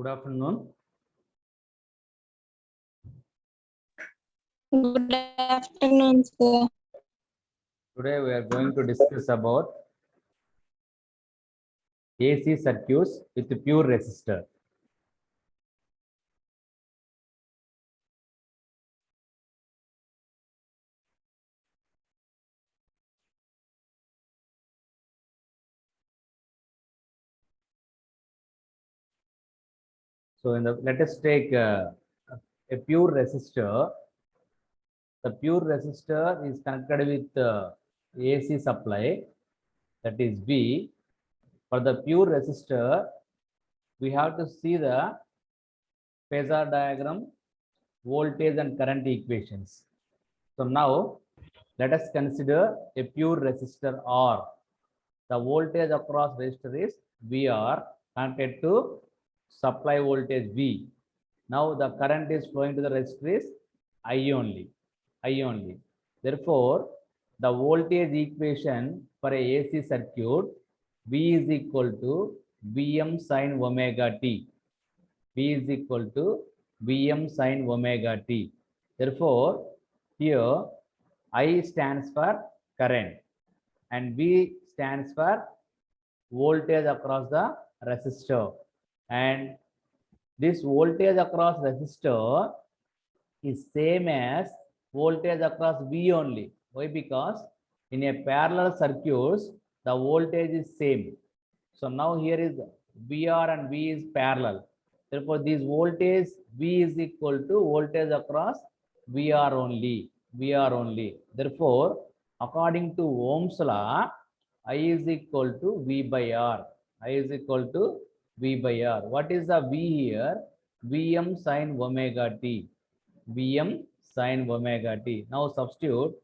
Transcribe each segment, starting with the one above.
Good afternoon. Good afternoon, sir. Today we are going to discuss about AC circuits with pure resistor. So let us take a pure resistor. The pure resistor is connected with AC supply, that is V. For the pure resistor, we have to see the phasor diagram, voltage and current equations. So now let us consider a pure resistor R. The voltage across resistor is VR connected to supply voltage V. Now the current is flowing to the resistor is I only. Therefore, the voltage equation for a AC circuit, V is equal to Vm sin omega t. V is equal to Vm sin omega t. Therefore, here I stands for current and V stands for voltage across the resistor, and this voltage across resistor is same as voltage across V only. Why? Because in a parallel circuits the voltage is same. So now here is VR and V is parallel. Therefore, this voltage V is equal to voltage across VR only. Therefore, according to Ohm's law, I is equal to V by R. I is equal to V by R. What is the V here? Vm sin omega t. Vm sin omega t. Now substitute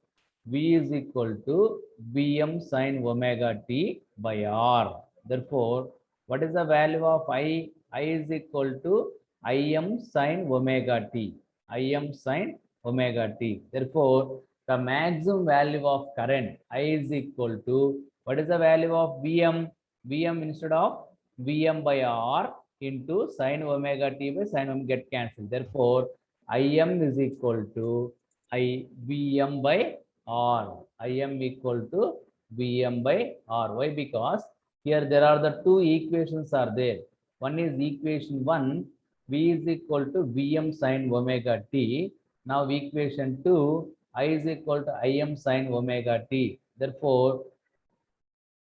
V is equal to Vm sin omega t by R. Therefore, what is the value of I? I is equal to Im sin omega t. Im sin omega t. Therefore, the maximum value of current I is equal to, what is the value of Vm? Vm instead of Vm by R into sin omega t by sin omega get cancelled. Therefore, Im is equal to Vm by R. Im equal to Vm by R. Why? Because here there are the two equations are there. One is equation 1, V is equal to Vm sin omega t. Now equation 2, I is equal to Im sin omega t. Therefore,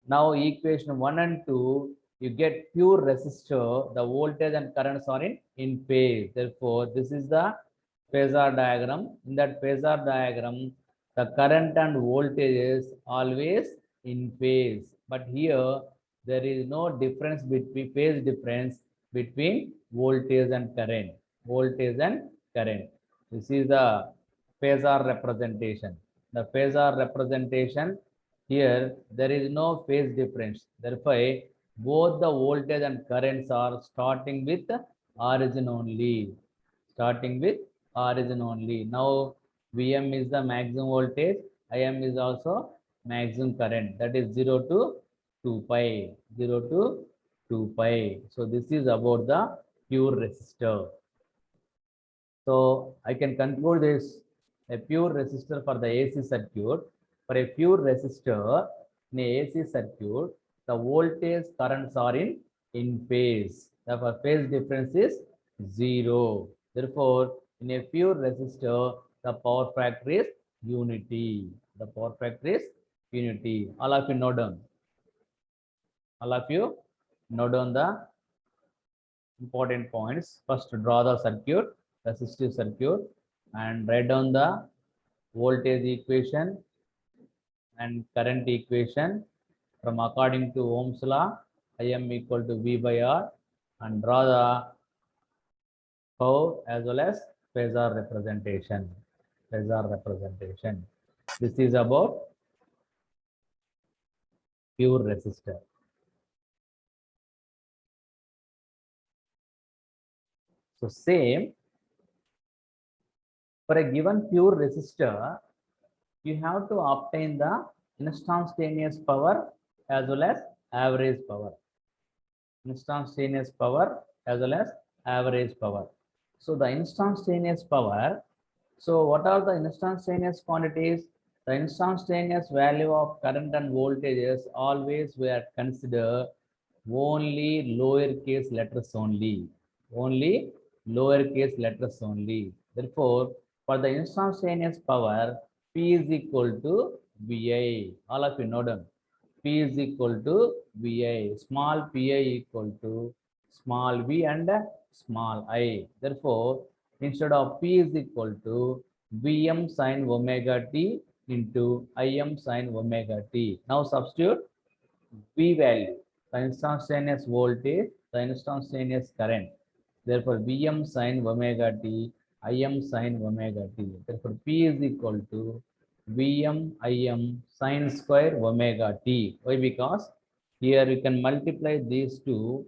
now equation 1 and 2, you get pure resistor, the voltage and currents are in phase. Therefore, this is the phasor diagram. In that phasor diagram, the current and voltage is always in phase. But here, there is no difference between phase difference between voltage and current. This is the phasor representation. The phasor representation, here there is no phase difference. Therefore, both the voltage and currents are starting with origin only. Now Vm is the maximum voltage, Im is also maximum current, that is 0 to 2 pi. So this is about the pure resistor. So I can conclude this, a pure resistor for the AC circuit. For a pure resistor in a AC circuit, the voltage currents are in phase. Therefore, phase difference is 0. Therefore, in a pure resistor, the power factor is unity. All of you know down. The important points. First, draw the circuit, resistive circuit, and write down the voltage equation and current equation from according to Ohm's law. Im equal to V by R, and draw the curve as well as phasor representation. This is about pure resistor. So same, for a given pure resistor, you have to obtain the instantaneous power as well as average power. average power. So the instantaneous power. So what are the instantaneous quantities? The instantaneous value of current and voltages always were considered only lowercase letters only. Only lowercase letters only. Therefore, for the instantaneous power, P is equal to VI. All of you know them. P is equal to VI. Small pi equal to small v and small I. Therefore, instead of P is equal to Vm sin omega t into Im sin omega t. Now substitute V value, the instantaneous voltage, the instantaneous current. Therefore, Vm sin omega t, Im sin omega t. Therefore, P is equal to Vm Im sin square omega t. Why? Because here we can multiply these two,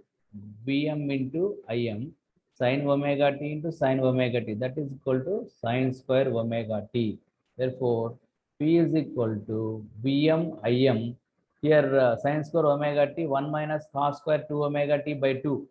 Vm into Im sin omega t into sin omega t. That is equal to sin square omega t. Therefore, P is equal to Vm Im. Here sin square omega t 1 minus cos square 2 omega t by 2.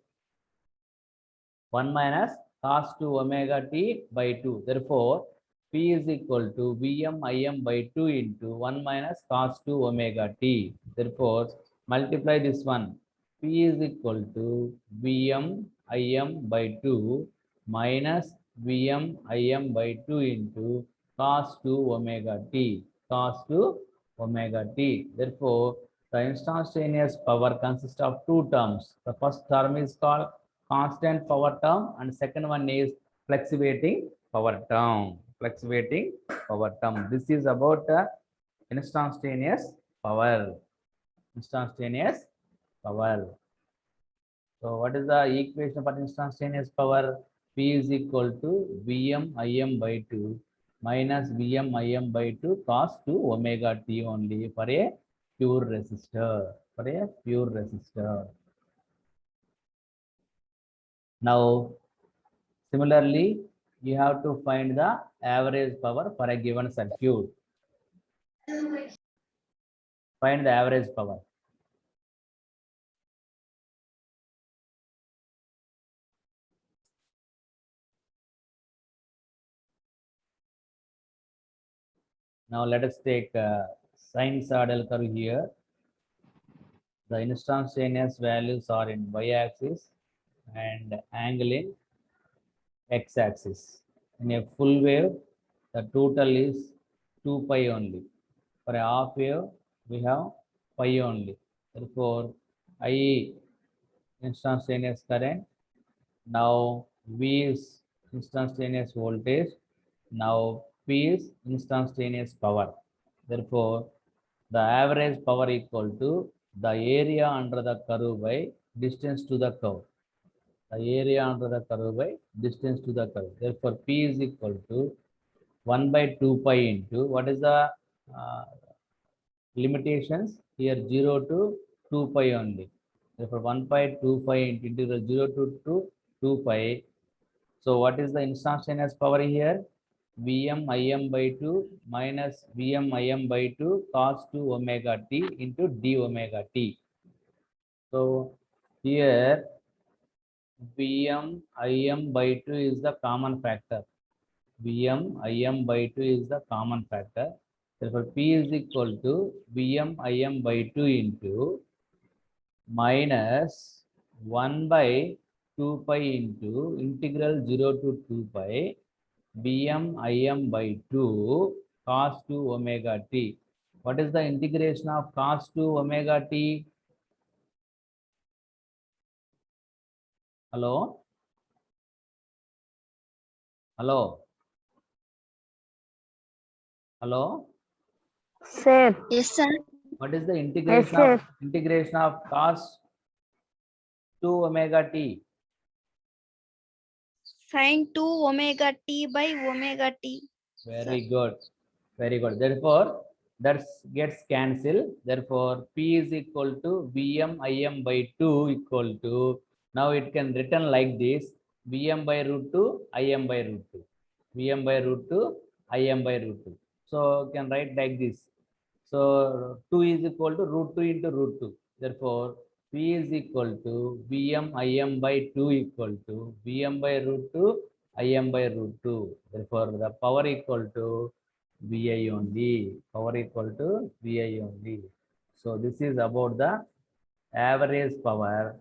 1 minus cos 2 omega t by 2. Therefore, P is equal to Vm Im by 2 into 1 minus cos 2 omega t. Therefore, multiply this one. P is equal to Vm Im by 2 minus Vm Im by 2 into cos 2 omega t. Cos 2 omega t. Therefore, the instantaneous power consists of two terms. The first term is called constant power term and second one is fluctuating power term. Fluctuating power term. This is about instantaneous power. Instantaneous power. So what is the equation for instantaneous power? P is equal to Vm Im by 2 minus Vm Im by 2 cos 2 omega t only for a pure resistor. For a pure resistor. Now, similarly, you have to find the average power for a given circuit. Find the average power. Now let us take sinusoidal curve here. The instantaneous values are in y-axis and angle in x-axis. In a full wave, the total is 2 pi only. For a half wave, we have pi only. Therefore, I instantaneous current. Now V is instantaneous voltage. Now P is instantaneous power. Therefore, the average power equal to the area under the curve by distance to the curve. The area under the curve by distance to the curve. Therefore, P is equal to 1 by 2 pi into what is the uh, limitations here 0 to 2 pi only. Therefore, 1 pi 2 pi into integral 0 to 2 pi. So what is the instantaneous power here? Vm Im by 2 minus Vm Im by 2 cos 2 omega t into d omega t. So here Vm Im by 2 is the common factor. Vm Im by 2 is the common factor. Therefore, P is equal to Vm Im by 2 into minus 1 by 2 pi into integral 0 to 2 pi Vm Im by 2 cos 2 omega t. What is the integration of cos 2 omega t? Hello? Hello? Hello? Sir, Yes, sir. What is the integration of cos 2 omega t? Sin 2 omega t by omega t. Very good. Very good. Therefore, that gets cancelled. Therefore, P is equal to Vm Im by 2 equal to, now it can written like this, Vm by root 2, Im by root 2. Vm by root 2, Im by root 2. So, you can write like this. So, 2 is equal to root 2 into root 2. Therefore, P is equal to Vm Im by 2 equal to Vm by root 2 Im by root 2. Therefore, the power equal to Vi only. Power equal to Vi only. So this is about the average power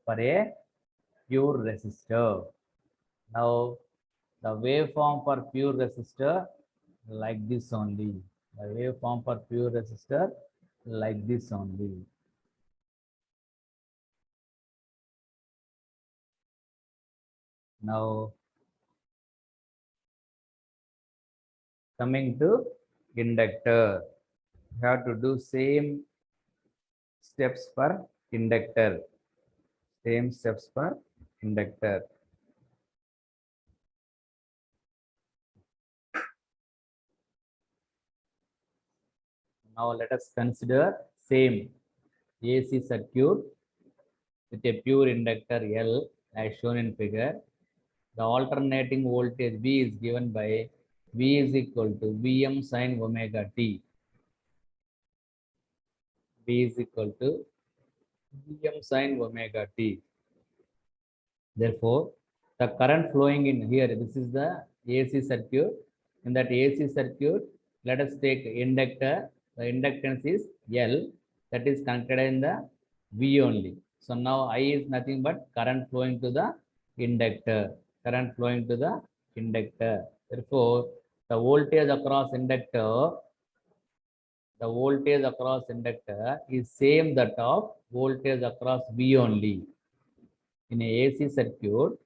for a pure resistor. Now, the waveform for pure resistor like this only. The waveform for pure resistor like this only. Now, coming to inductor, you have to do same steps for inductor. Same steps for inductor. Now let us consider same AC circuit with a pure inductor L as shown in figure. The alternating voltage V is given by V is equal to Vm sin omega t. V is equal to Vm sin omega t. Therefore, the current flowing in here, this is the AC circuit. In that AC circuit, let us take inductor. The inductance is L, that is connected in the V only. So now I is nothing but current flowing to the inductor. Current flowing to the inductor. Therefore, the voltage across inductor is same that of voltage across V only. In a AC circuit,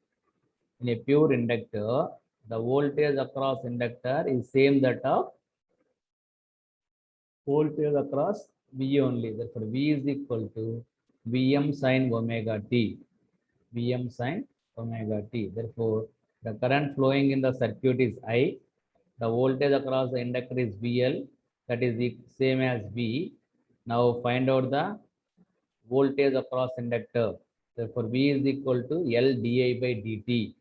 in a pure inductor, the voltage across inductor is same that of voltage across V only. Therefore, V is equal to Vm sin omega t. Vm sin omega t. Therefore, the current flowing in the circuit is I. The voltage across the inductor is VL. That is same as V. Now find out the voltage across inductor. Therefore, V is equal to L di by dt.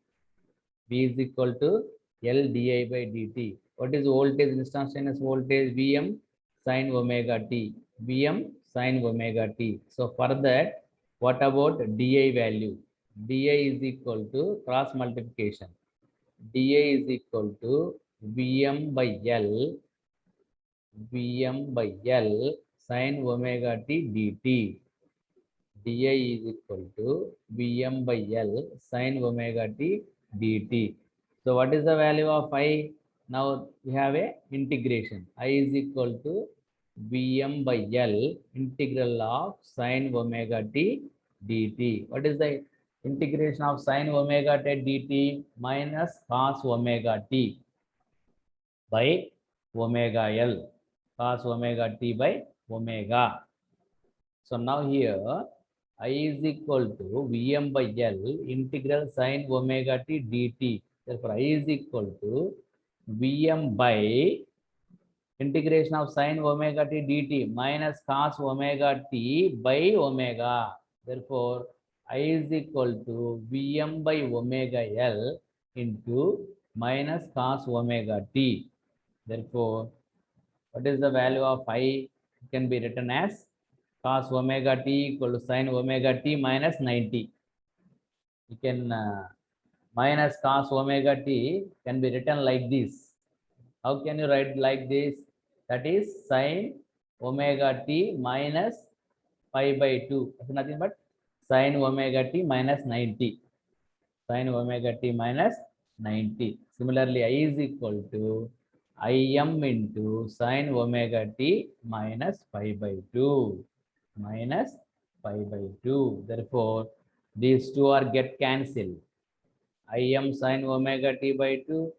V is equal to L di by dt. What is voltage? Instantaneous voltage Vm sin omega t. Vm sin omega t. So for that, what about di value? Di is equal to cross multiplication. Di is equal to Vm by L. Vm by L sin omega t dt. Di is equal to Vm by L sin omega t dt. So what is the value of I? Now we have a integration. I is equal to Vm by L integral of sin omega t dt. What is the integration of sin omega t dt? Minus cos omega t by omega L. Cos omega t by omega. So now here I is equal to Vm by L integral sin omega t dt. Therefore, I is equal to Vm by integration of sin omega t dt minus cos omega t by omega. Therefore, I is equal to Vm by omega L into minus cos omega t. Therefore, what is the value of I? It can be written as cos omega t equal to sin omega t minus 90. You can minus cos omega t can be written like this. How can you write like this? That is sin omega t minus pi by 2. That's nothing but sin omega t minus 90. Sin omega t minus 90. Similarly, I is equal to Im into sin omega t minus pi by 2. Minus pi by 2. Therefore, these two are get cancelled. Im sin omega t by 2,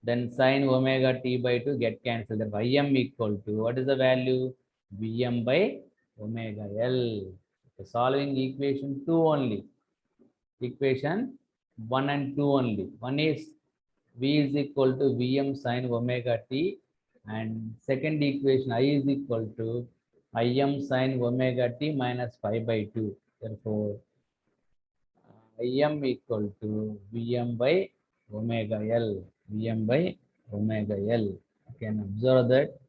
then sin omega t by 2 get cancelled. Therefore, Im equal to, what is the value? Vm by omega L. So solving equation 2 only. Equation 1 and 2 only. One is V is equal to Vm sin omega t, and second equation I is equal to Im sin omega t minus pi by 2. Therefore, Im equal to Vm by omega L. Vm by omega L. You can observe that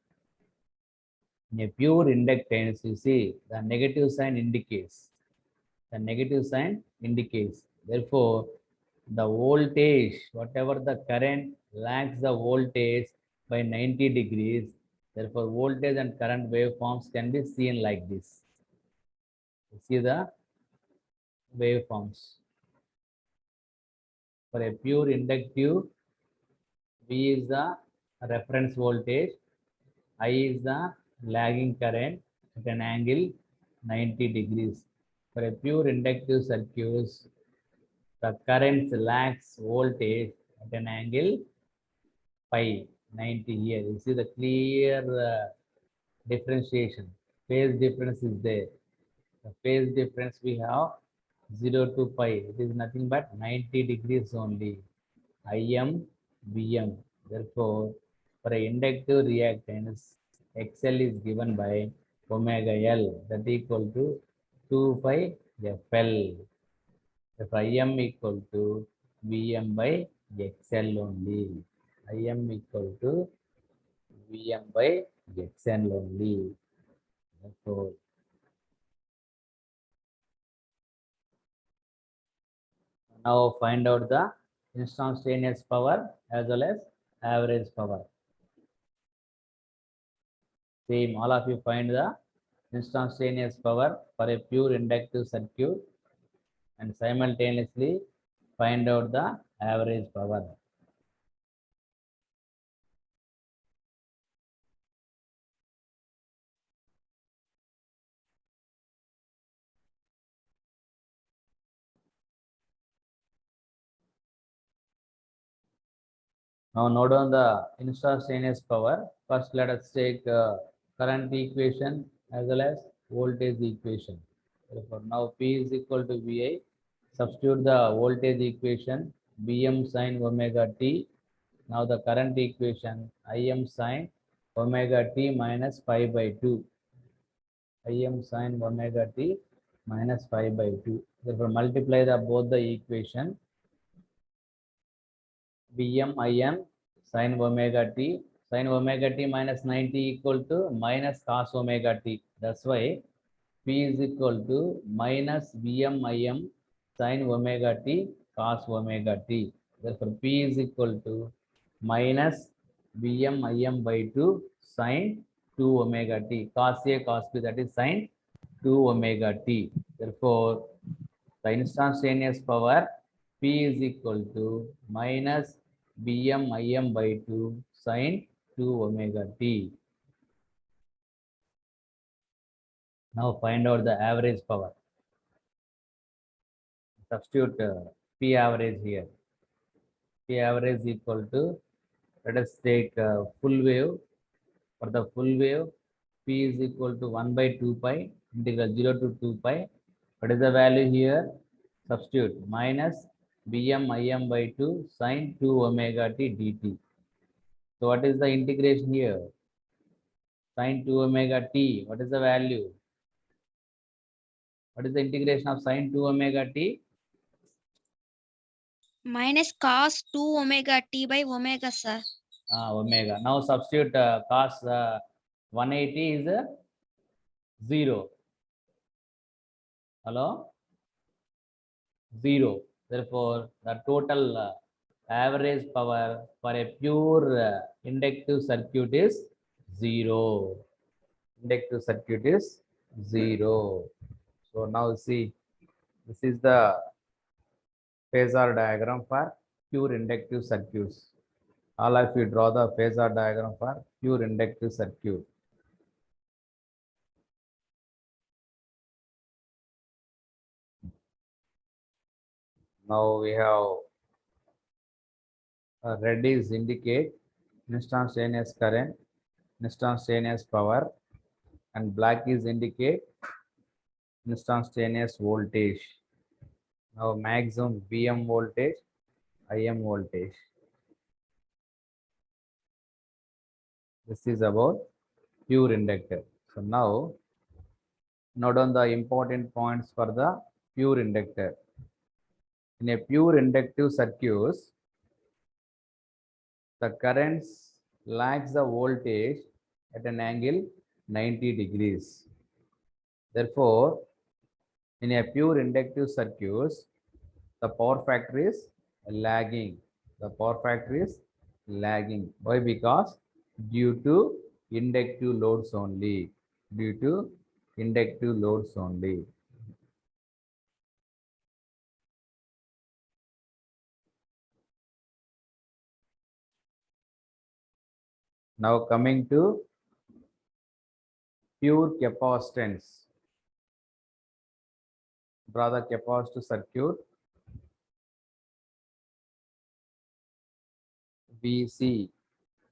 in a pure inductance, you see the negative sign indicates The negative sign indicates. Therefore, the voltage, whatever the current lags the voltage by 90 degrees. Therefore, voltage and current waveforms can be seen like this. You see the waveforms. For a pure inductive, V is the reference voltage, I is the lagging current at an angle 90 degrees. For a pure inductive circuits, the current lags voltage at an angle pi 90 here. You see the clear differentiation. Phase difference is there. The phase difference we have 0 to pi. It is nothing but 90 degrees only. Im, Vm. Therefore, for an inductive reactance, XL is given by omega L, that equal to 2 pi FL. Therefore, Im equal to Vm by XL only. Im equal to Vm by XL only. Therefore, now find out the instantaneous power as well as average power. Same, all of you find the instantaneous power for a pure inductive circuit and simultaneously find out the average power. Now note down the instantaneous power. First, let us take current equation as well as voltage equation. Therefore, now P is equal to VI. Substitute the voltage equation Vm sin omega t. Now the current equation Im sin omega t minus pi by 2. Im sin omega t minus pi by 2. Therefore, multiply the both the equation Vm Im sin omega t minus 90 equal to minus cos omega t. That's why P is equal to minus Vm Im sin omega t cos omega t. Therefore, P is equal to minus Vm Im by 2 sin 2 omega t. Cos A cos B, that is sin 2 omega t. Therefore, the instantaneous power P is equal to minus Vm Im by 2 sin 2 omega t. Now find out the average power. Substitute P average here. P average is equal to, let us take full wave. For the full wave, P is equal to 1 by 2 pi, integral 0 to 2 pi. What is the value here? Substitute minus Vm Im by 2 sin 2 omega t dt. So what is the integration here? Sin 2 omega t. What is the value? What is the integration of sin 2 omega t? Minus cos 2 omega t by omega, sir. Omega. Now substitute cos 180 is 0. Hello? 0. Therefore, the total average power for a pure inductive circuit is 0. Inductive circuit is 0. So now see, this is the phasor diagram for pure inductive circuits. All of you draw the phasor diagram for pure inductive circuit. Now we have red is indicate instantaneous current, instantaneous power, and black is indicate instantaneous voltage. Now maximum Vm voltage, Im voltage. This is about pure inductor. So now note down the important points for the pure inductor. In a pure inductive circuits, the currents lags the voltage at an angle 90 degrees. Therefore, In a pure inductive circuits, the power factor is lagging. The power factor is lagging. Why? Because due to inductive loads only. Due to inductive loads only. Now coming to pure capacitance. Draw the capacitor circuit. VC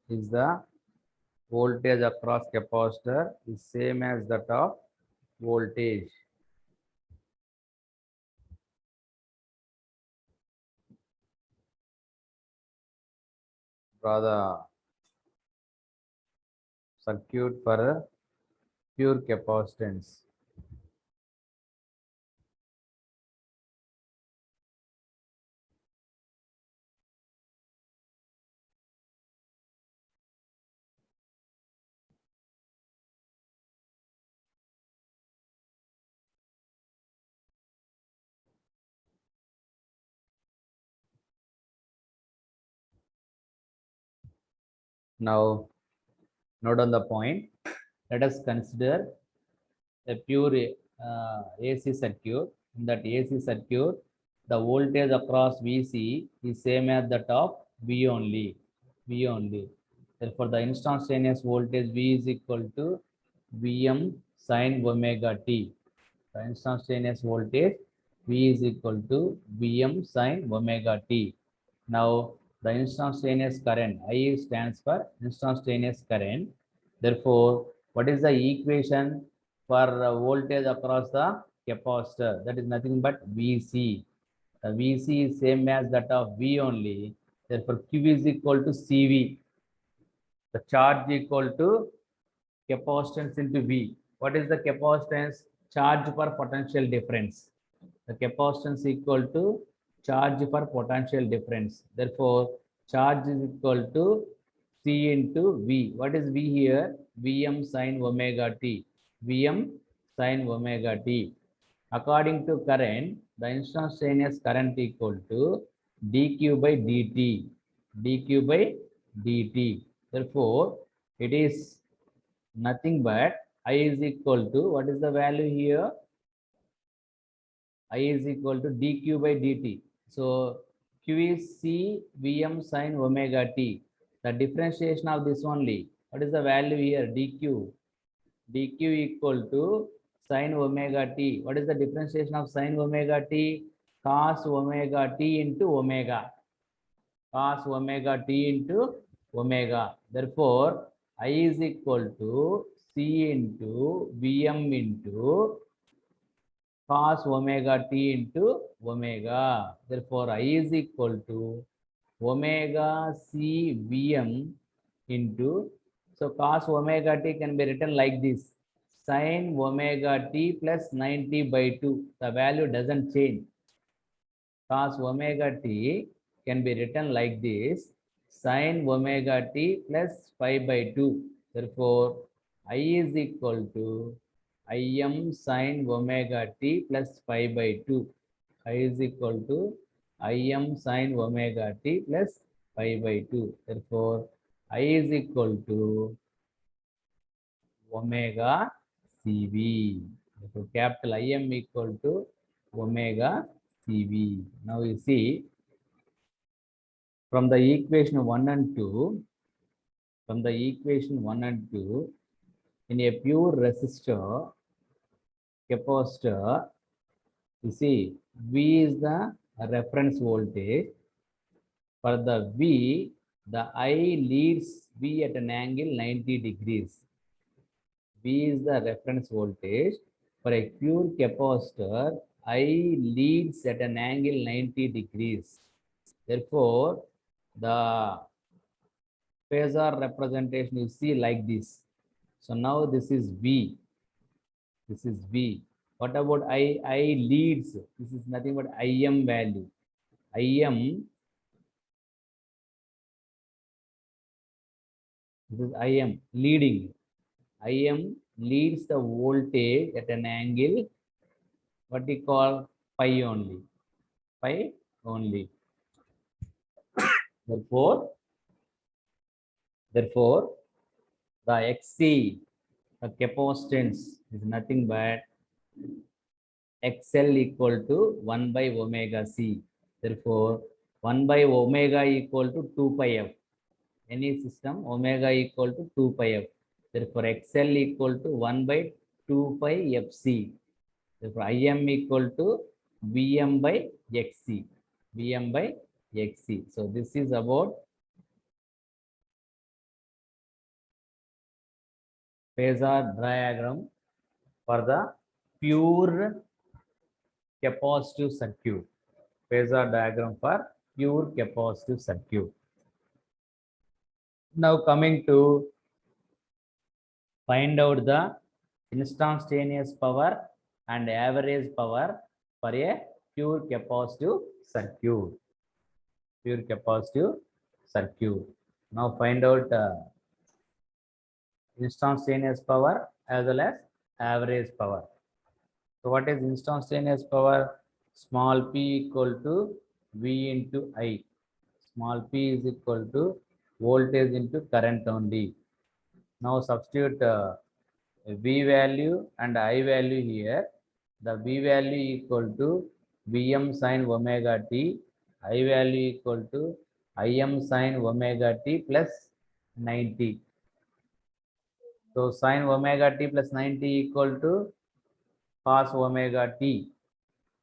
is the voltage across capacitor is same as that of voltage. Draw the circuit for a pure capacitance. Now, note on the point. Let us consider a pure AC circuit. In that AC circuit, the voltage across VC is same as that of V only. V only. Therefore, the instantaneous voltage V is equal to Vm sin omega t. The instantaneous voltage V is equal to Vm sin omega t. Now, the instantaneous current I stands for instantaneous current. Therefore, what is the equation for voltage across the capacitor? That is nothing but VC. The VC is same as that of V only. Therefore, Q is equal to CV. The charge equal to capacitance into V. What is the capacitance? Charge per potential difference. The capacitance equal to charge per potential difference. Therefore, charge is equal to C into V. What is V here? Vm sin omega t. Vm sin omega t. According to current, the instantaneous current equal to dq by dt. dq by dt. Therefore, it is nothing but I is equal to, what is the value here? I is equal to dq by dt. So q is C Vm sin omega t. The differentiation of this only. What is the value here? dq. dq equal to sin omega t. What is the differentiation of sin omega t? Cos omega t into omega. Cos omega t into omega. Therefore, I is equal to C into Vm into cos omega t into omega. Therefore, I is equal to omega C Vm into, so cos omega t can be written like this, sin omega t plus 90 by 2. The value doesn't change. Cos omega t can be written like this, sin omega t plus 5 by 2. Therefore, I is equal to Im sin omega t plus 5 by 2. I is equal to Im sin omega t plus 5 by 2. Therefore, I is equal to omega CV. Therefore, capital Im equal to omega CV. Now you see, from the equation 1 and 2, from the equation 1 and 2, in a pure resistor, capacitor, you see, V is the reference voltage. For the V, the I leads V at an angle 90 degrees. V is the reference voltage. For a pure capacitor, I leads at an angle 90 degrees. Therefore, the phasor representation you see like this. So now this is V. This is V. What about I? I leads. This is nothing but Im value. Im. This is Im leading. Im leads the voltage at an angle what we call pi only. Pi only. Therefore, the Xc, the capacitance is nothing but XL equal to 1 by omega C. Therefore, 1 by omega equal to 2 pi f. Any system, omega equal to 2 pi f. Therefore, XL equal to 1 by 2 pi fc. Therefore, Im equal to Vm by Xc. Vm by Xc. So, this is about phasor diagram for the pure capacitive circuit. Phasor diagram for pure capacitive circuit. Now coming to find out the instantaneous power and average power for a pure capacitive circuit. Pure capacitive circuit. Now find out instantaneous power as well as average power. So what is instantaneous power? Small p equal to V into I. Small p is equal to voltage into current only. Now substitute V value and I value here. The V value equal to Vm sin omega t. I value equal to Im sin omega t plus 90. So sin omega t plus 90 equal to cos omega t.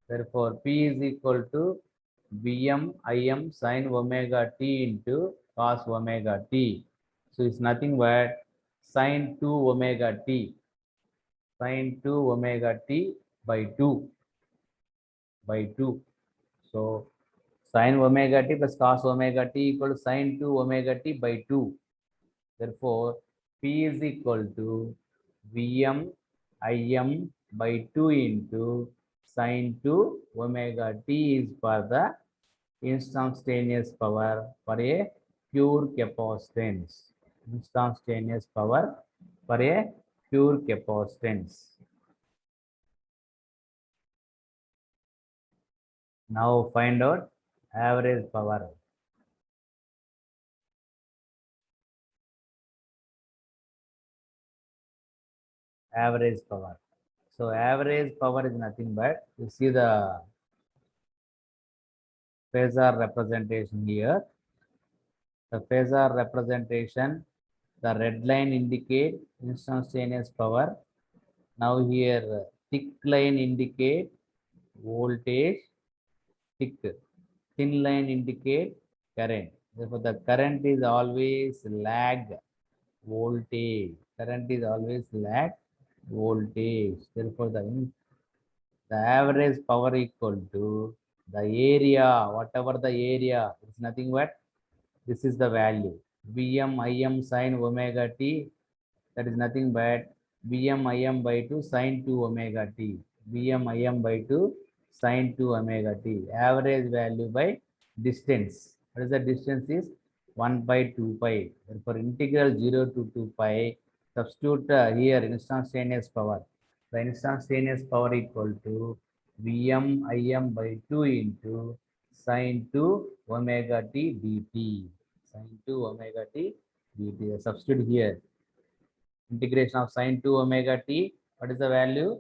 Therefore, P is equal to Vm Im sin omega t into cos omega t. So it's nothing but sin 2 omega t. Sin 2 omega t by 2. By 2. So sin omega t plus cos omega t equal to sin 2 omega t by 2. Therefore, P is equal to Vm Im by 2 into sin 2 omega t is for the instantaneous power for a pure capacitance. Instantaneous power for a pure capacitance. Now find out average power. Average power. So average power is nothing but you see the phasor representation here. The phasor representation, the red line indicate instantaneous power. Now here thick line indicate voltage, thick. Thin line indicate current. Therefore, the current is always lag voltage. Current is always lag voltage. Therefore, the average power equal to the area, whatever the area, it's nothing but this is the value. Vm Im sin omega t, that is nothing but Vm Im by 2 sin 2 omega t. Vm Im by 2 sin 2 omega t. Average value by distance. What is the distance is 1 by 2 pi. Therefore, integral 0 to 2 pi. Substitute here instantaneous power. The instantaneous power equal to Vm Im by 2 into sin 2 omega t dt. Sin 2 omega t dt. Substitute here. Integration of sin 2 omega t. What is the value?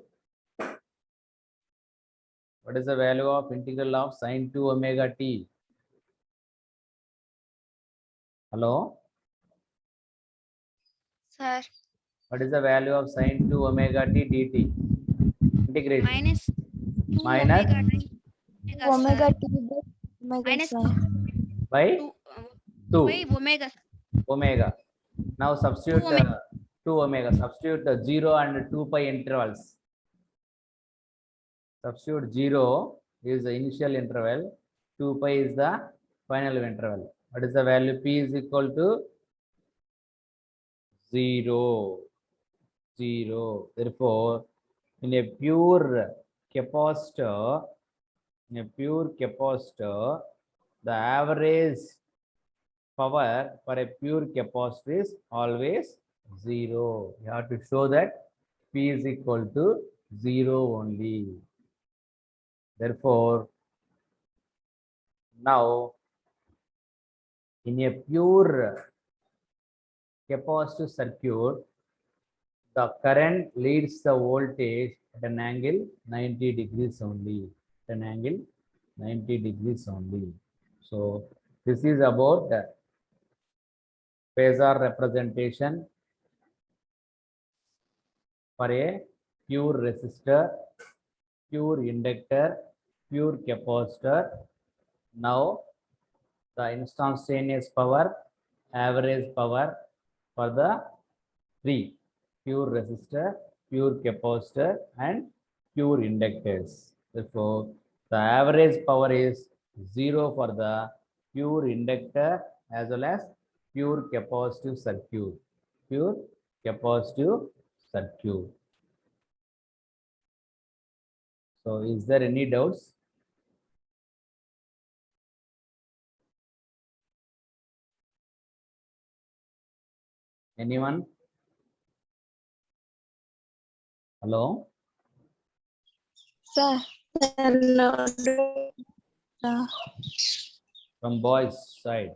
What is the value of integral of sin 2 omega t? Hello? Sir, What is the value of sin 2 omega t dt? Integration. minus 2 Minus omega t. Omega Sir. t by omega Minus sir. by 2 by 2 omega. omega. Now 2 substitute omega. 2 omega. Substitute 0 and 2 pi intervals. Substitute 0 is the initial interval. 2 pi is the final interval. What is the value? P is equal to 0. 0. Therefore, in a pure capacitor, the average power for a pure capacitor is always 0. You have to show that P is equal to 0 only. Therefore, now in a pure capacitive circuit, the current leads the voltage at an angle 90 degrees only. At an angle 90 degrees only. So this is about the phasor representation for a pure resistor, pure inductor, pure capacitor. Now the instantaneous power, average power for the three pure resistor, pure capacitor, and pure inductors. Therefore, the average power is 0 for the pure inductor as well as pure capacitive circuit. Pure capacitive circuit. So, is there any doubts? Anyone? Hello? Sir. No. Sir. From boys side.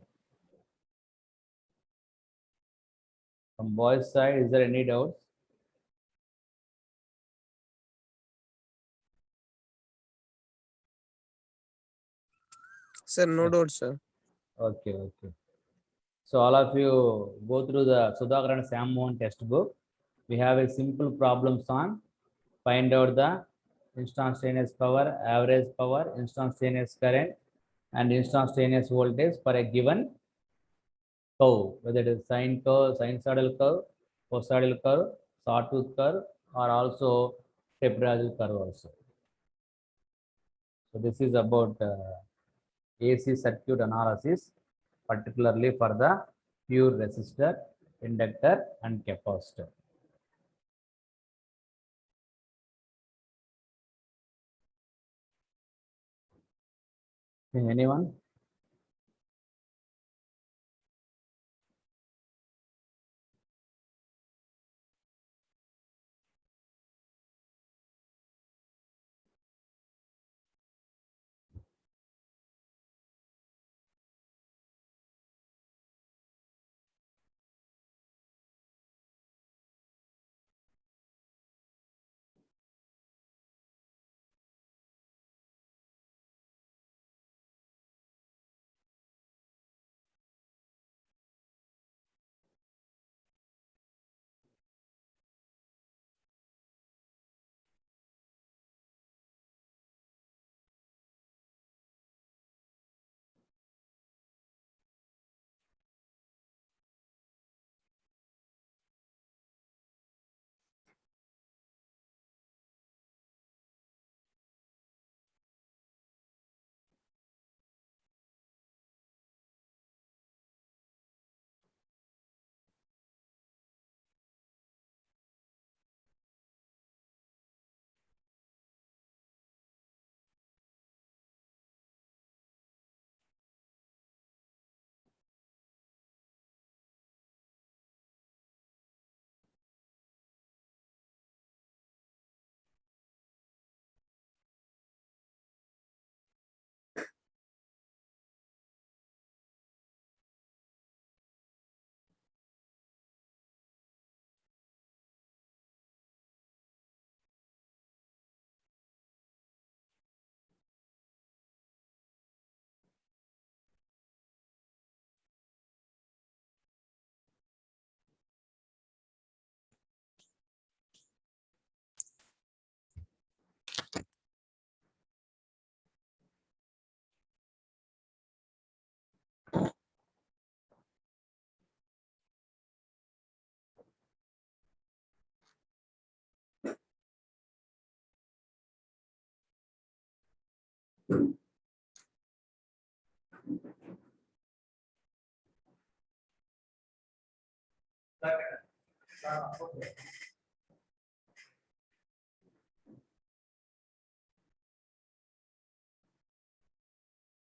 From boys side, is there any doubts? Sir, no doubt, sir. Okay, okay. So all of you go through the Sudhakar and Sam Mohan textbook. We have a simple problems on find out the instantaneous power, average power, instantaneous current, and instantaneous voltage for a given curve, whether it is sine curve, sinusoidal curve, cosine curve, sawtooth curve, or also tetrahedral curve also. So this is about AC circuit analysis, particularly for the pure resistor, inductor, and capacitor. Anyone?